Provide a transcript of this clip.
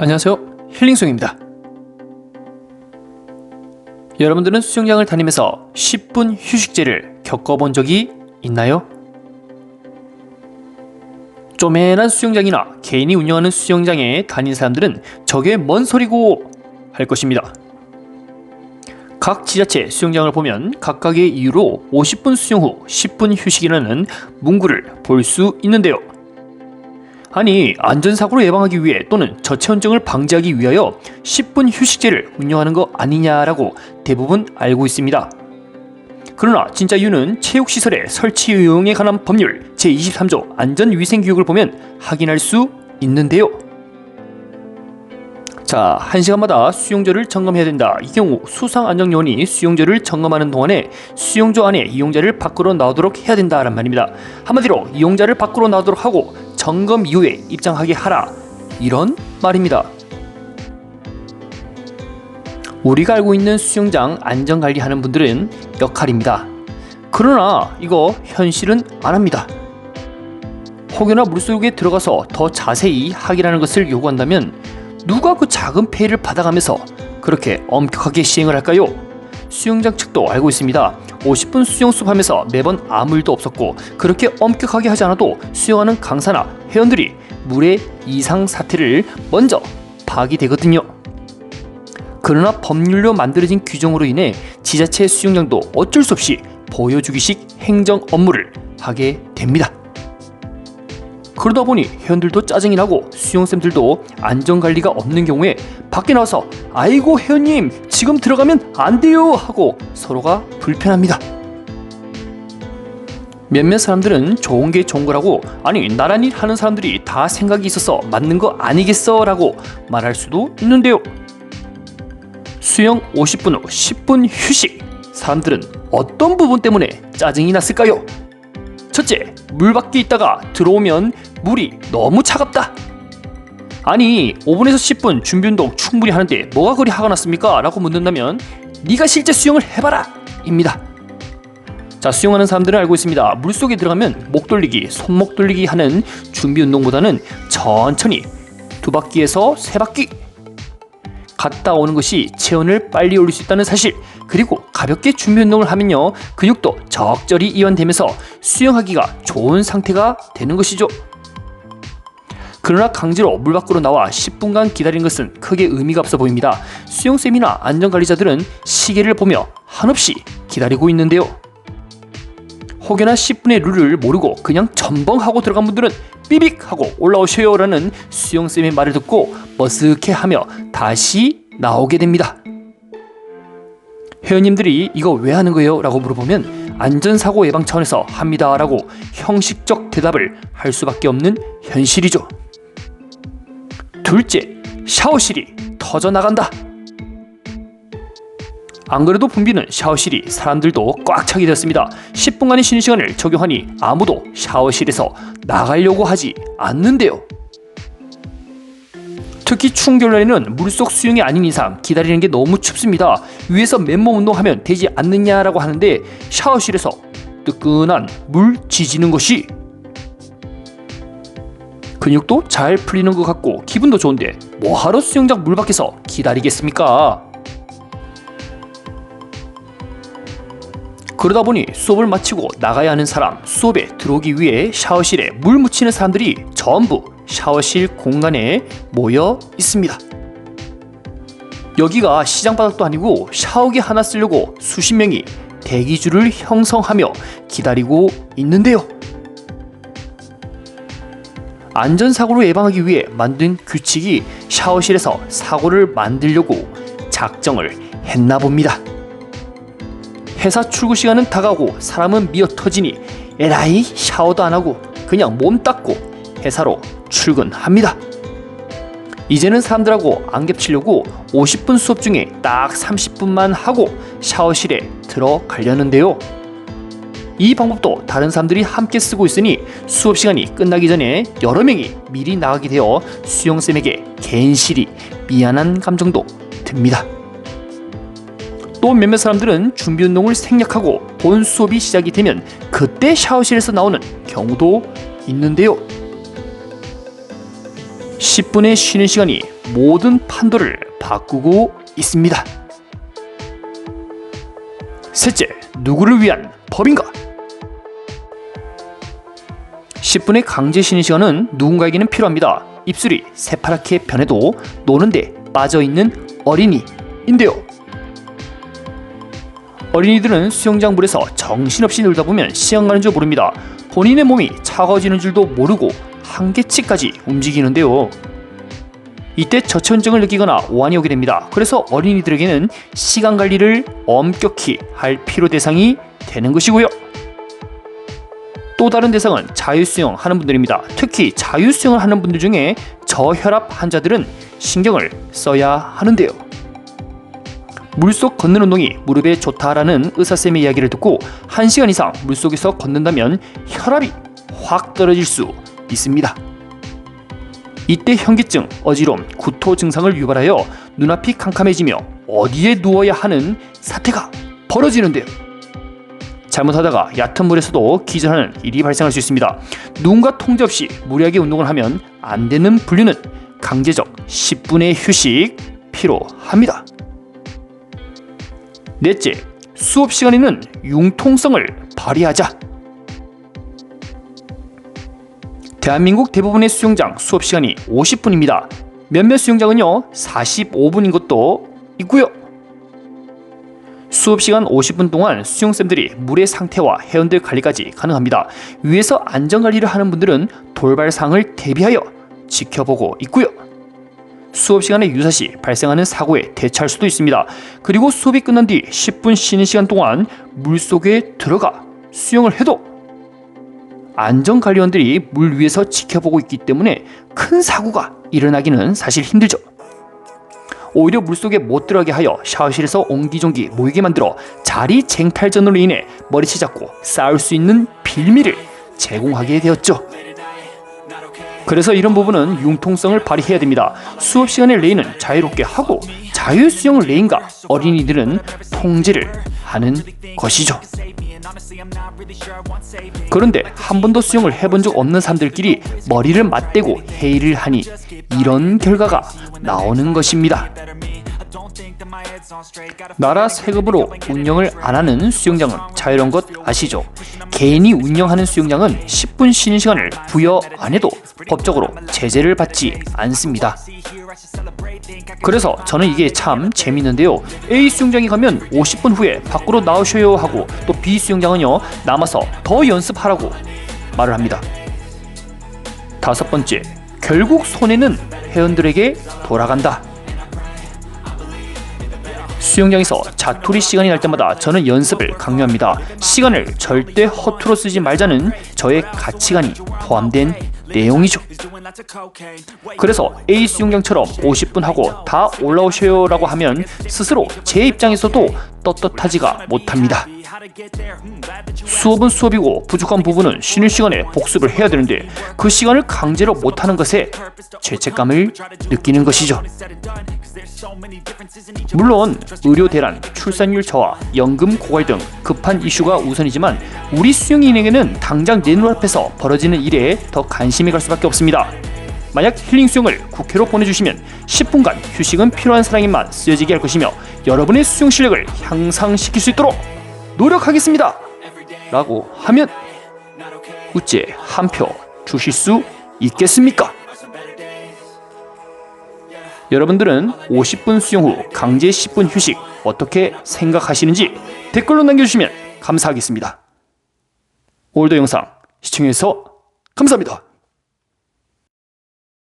안녕하세요, 힐링송입니다. 여러분들은 수영장을 다니면서 10분 휴식제를 겪어본 적이 있나요? 쪼맨한 수영장이나 개인이 운영하는 수영장에 다닌 사람들은 저게 뭔 소리고 할 것입니다. 각 지자체 수영장을 보면 각각의 이유로 50분 수영 후 10분 휴식이라는 문구를 볼 수 있는데요. 아니, 안전사고를 예방하기 위해 또는 저체온증을 방지하기 위하여 10분 휴식제를 운영하는 거 아니냐라고 대부분 알고 있습니다. 그러나 진짜 이유는 체육시설의 설치 이용에 관한 법률 제23조 안전위생교육을 보면 확인할 수 있는데요. 자, 1시간마다 수용조를 점검해야 된다. 이 경우 수상안전요원이 수용조를 점검하는 동안에 수용조 안에 이용자를 밖으로 나오도록 해야 된다란 말입니다. 한마디로 이용자를 밖으로 나오도록 하고 점검 이후에 입장하게 하라, 이런 말입니다. 우리가 알고 있는 수영장 안전관리하는 분들은 역할입니다. 그러나 이거 현실은 안 합니다. 혹여나 물속에 들어가서 더 자세히 확인하는 것을 요구한다면 누가 그 작은 폐해를 받아가면서 그렇게 엄격하게 시행을 할까요? 수영장 측도 알고 있습니다. 50분 수영 수업하면서 매번 아무 일도 없었고 그렇게 엄격하게 하지 않아도 수영하는 강사나 회원들이 물의 이상 사태를 먼저 파악이 되거든요. 그러나 법률로 만들어진 규정으로 인해 지자체 수영장도 어쩔 수 없이 보여주기식 행정 업무를 하게 됩니다. 그러다 보니 회원들도 짜증이 나고 수영쌤들도 안전관리가 없는 경우에 밖에 나와서 아이고 회원님 지금 들어가면 안 돼요 하고 서로가 불편합니다. 몇몇 사람들은 좋은 게 좋은 거라고, 아니 나란 일 하는 사람들이 다 생각이 있어서 맞는 거 아니겠어 라고 말할 수도 있는데요. 수영 50분 후 10분 휴식, 사람들은 어떤 부분 때문에 짜증이 났을까요? 첫째, 물 밖에 있다가 들어오면 물이 너무 차갑다. 아니 5분에서 10분 준비운동 충분히 하는데 뭐가 그리 화가 났습니까? 라고 묻는다면 네가 실제 수영을 해봐라 입니다. 자, 수영하는 사람들은 알고 있습니다. 물속에 들어가면 목 돌리기, 손목 돌리기 하는 준비운동보다는 천천히 2바퀴에서 3바퀴 갔다 오는 것이 체온을 빨리 올릴 수 있다는 사실, 그리고 가볍게 준비운동을 하면요 근육도 적절히 이완되면서 수영하기가 좋은 상태가 되는 것이죠. 그러나 강제로 물 밖으로 나와 10분간 기다리는 것은 크게 의미가 없어 보입니다. 수영쌤이나 안전관리자들은 시계를 보며 한없이 기다리고 있는데요. 혹여나 10분의 룰을 모르고 그냥 첨벙하고 들어간 분들은 삐빅 하고 올라오셔요 라는 수영쌤의 말을 듣고 머쓱해하며 다시 나오게 됩니다. 회원님들이 이거 왜 하는 거예요? 라고 물어보면 안전사고 예방 차원에서 합니다 라고 형식적 대답을 할 수밖에 없는 현실이죠. 둘째, 샤워실이 터져나간다. 안 그래도 붐비는 샤워실이 사람들도 꽉 차게 됐습니다. 10분간의 쉬는 시간을 적용하니 아무도 샤워실에서 나가려고 하지 않는데요. 특히 추운 겨울에는 물속 수영이 아닌 이상 기다리는 게 너무 춥습니다. 위에서 맨몸 운동하면 되지 않느냐라고 하는데 샤워실에서 뜨끈한 물 지지는 것이 근육도 잘 풀리는 것 같고 기분도 좋은데 뭐하러 수영장 물 밖에서 기다리겠습니까? 그러다 보니 수업을 마치고 나가야 하는 사람, 수업에 들어오기 위해 샤워실에 물 묻히는 사람들이 전부 샤워실 공간에 모여 있습니다. 여기가 시장 바닥도 아니고 샤워기 하나 쓰려고 수십 명이 대기줄을 형성하며 기다리고 있는데요. 안전사고를 예방하기 위해 만든 규칙이 샤워실에서 사고를 만들려고 작정을 했나 봅니다. 회사 출근 시간은 다가오고 사람은 미어 터지니 에라이 샤워도 안 하고 그냥 몸 닦고 회사로 출근합니다. 이제는 사람들하고 안 겹치려고 50분 수업 중에 딱 30분만 하고 샤워실에 들어가려는데요. 이 방법도 다른 사람들이 함께 쓰고 있으니 수업 시간이 끝나기 전에 여러 명이 미리 나가게 되어 수영쌤에게 괜시리 미안한 감정도 듭니다. 또 몇몇 사람들은 준비운동을 생략하고 본 수업이 시작이 되면 그때 샤워실에서 나오는 경우도 있는데요. 10분의 쉬는 시간이 모든 판도를 바꾸고 있습니다. 셋째, 누구를 위한 법인가? 10분의 강제 쉬는 시간은 누군가에게는 필요합니다. 입술이 새파랗게 변해도 노는데 빠져있는 어린이인데요. 어린이들은 수영장 물에서 정신없이 놀다 보면 시간 가는 줄 모릅니다. 본인의 몸이 차가워지는 줄도 모르고 한계치까지 움직이는데요. 이때 저체온증을 느끼거나 오한이 오게 됩니다. 그래서 어린이들에게는 시간 관리를 엄격히 할 필요 대상이 되는 것이고요. 또 다른 대상은 자유수영 하는 분들입니다. 특히 자유수영을 하는 분들 중에 저혈압 환자들은 신경을 써야 하는데요. 물속 걷는 운동이 무릎에 좋다라는 의사쌤의 이야기를 듣고 1시간 이상 물속에서 걷는다면 혈압이 확 떨어질 수 있습니다. 이때 현기증, 어지러움, 구토 증상을 유발하여 눈앞이 캄캄해지며 어디에 누워야 하는 사태가 벌어지는데요. 잘못하다가 얕은 물에서도 기절하는 일이 발생할 수 있습니다. 누군가 통제 없이 무리하게 운동을 하면 안 되는 분류는 강제적 10분의 휴식 필요합니다. 넷째, 수업 시간에는 융통성을 발휘하자. 대한민국 대부분의 수영장 수업 시간이 50분입니다. 몇몇 수영장은요 45분인 것도 있고요. 수업 시간 50분 동안 수영쌤들이 물의 상태와 회원들 관리까지 가능합니다. 위에서 안전관리를 하는 분들은 돌발 사항을 대비하여 지켜보고 있고요. 수업 시간에 유사시 발생하는 사고에 대처할 수도 있습니다. 그리고 수업이 끝난 뒤 10분 쉬는 시간 동안 물속에 들어가 수영을 해도 안전관리원들이 물 위에서 지켜보고 있기 때문에 큰 사고가 일어나기는 사실 힘들죠. 오히려 물속에 못 들어가게 하여 샤워실에서 옹기종기 모이게 만들어 자리 쟁탈전으로 인해 머리채 잡고 싸울 수 있는 빌미를 제공하게 되었죠. 그래서 이런 부분은 융통성을 발휘해야 됩니다. 수업 시간에 레인은 자유롭게 하고 자유수영 레인과 어린이들은 통제를 하는 것이죠. 그런데 한 번도 수영을 해본 적 없는 사람들끼리 머리를 맞대고 회의를 하니 이런 결과가 나오는 것입니다. 나라 세금으로 운영을 안 하는 수영장은 자유로운 것 아시죠? 개인이 운영하는 수영장은 10분 쉬는 시간을 부여 안 해도 법적으로 제재를 받지 않습니다. 그래서 저는 이게 참 재밌는데요. A 수영장에 가면 50분 후에 밖으로 나오셔요 하고 또 B 수영장은요 남아서 더 연습하라고 말을 합니다. 다섯 번째, 결국 손해는 회원들에게 돌아간다. 수영장에서 자투리 시간이 날 때마다 저는 연습을 강요합니다. 시간을 절대 허투루 쓰지 말자는 저의 가치관이 포함된 내용이죠. 그래서 A 수영장처럼 50분 하고 다 올라오셔요 라고 하면 스스로 제 입장에서도 떳떳하지가 못합니다. 수업은 수업이고 부족한 부분은 쉬는 시간에 복습을 해야 되는데 그 시간을 강제로 못하는 것에 죄책감을 느끼는 것이죠. 물론 의료 대란, 출산율 저하, 연금 고갈 등 급한 이슈가 우선이지만 우리 수영인에게는 당장 내 눈앞에서 벌어지는 일에 더 관심이 갈 수밖에 없습니다. 만약 힐링 수영을 국회로 보내주시면 10분간 휴식은 필요한 사람에게만 쓰여지게 할 것이며 여러분의 수영 실력을 향상시킬 수 있도록 노력하겠습니다 라고 하면 어째 한 표 주실 수 있겠습니까? 여러분들은 50분 수영 후 강제 10분 휴식 어떻게 생각하시는지 댓글로 남겨주시면 감사하겠습니다. 오늘도 영상 시청해주셔서 감사합니다.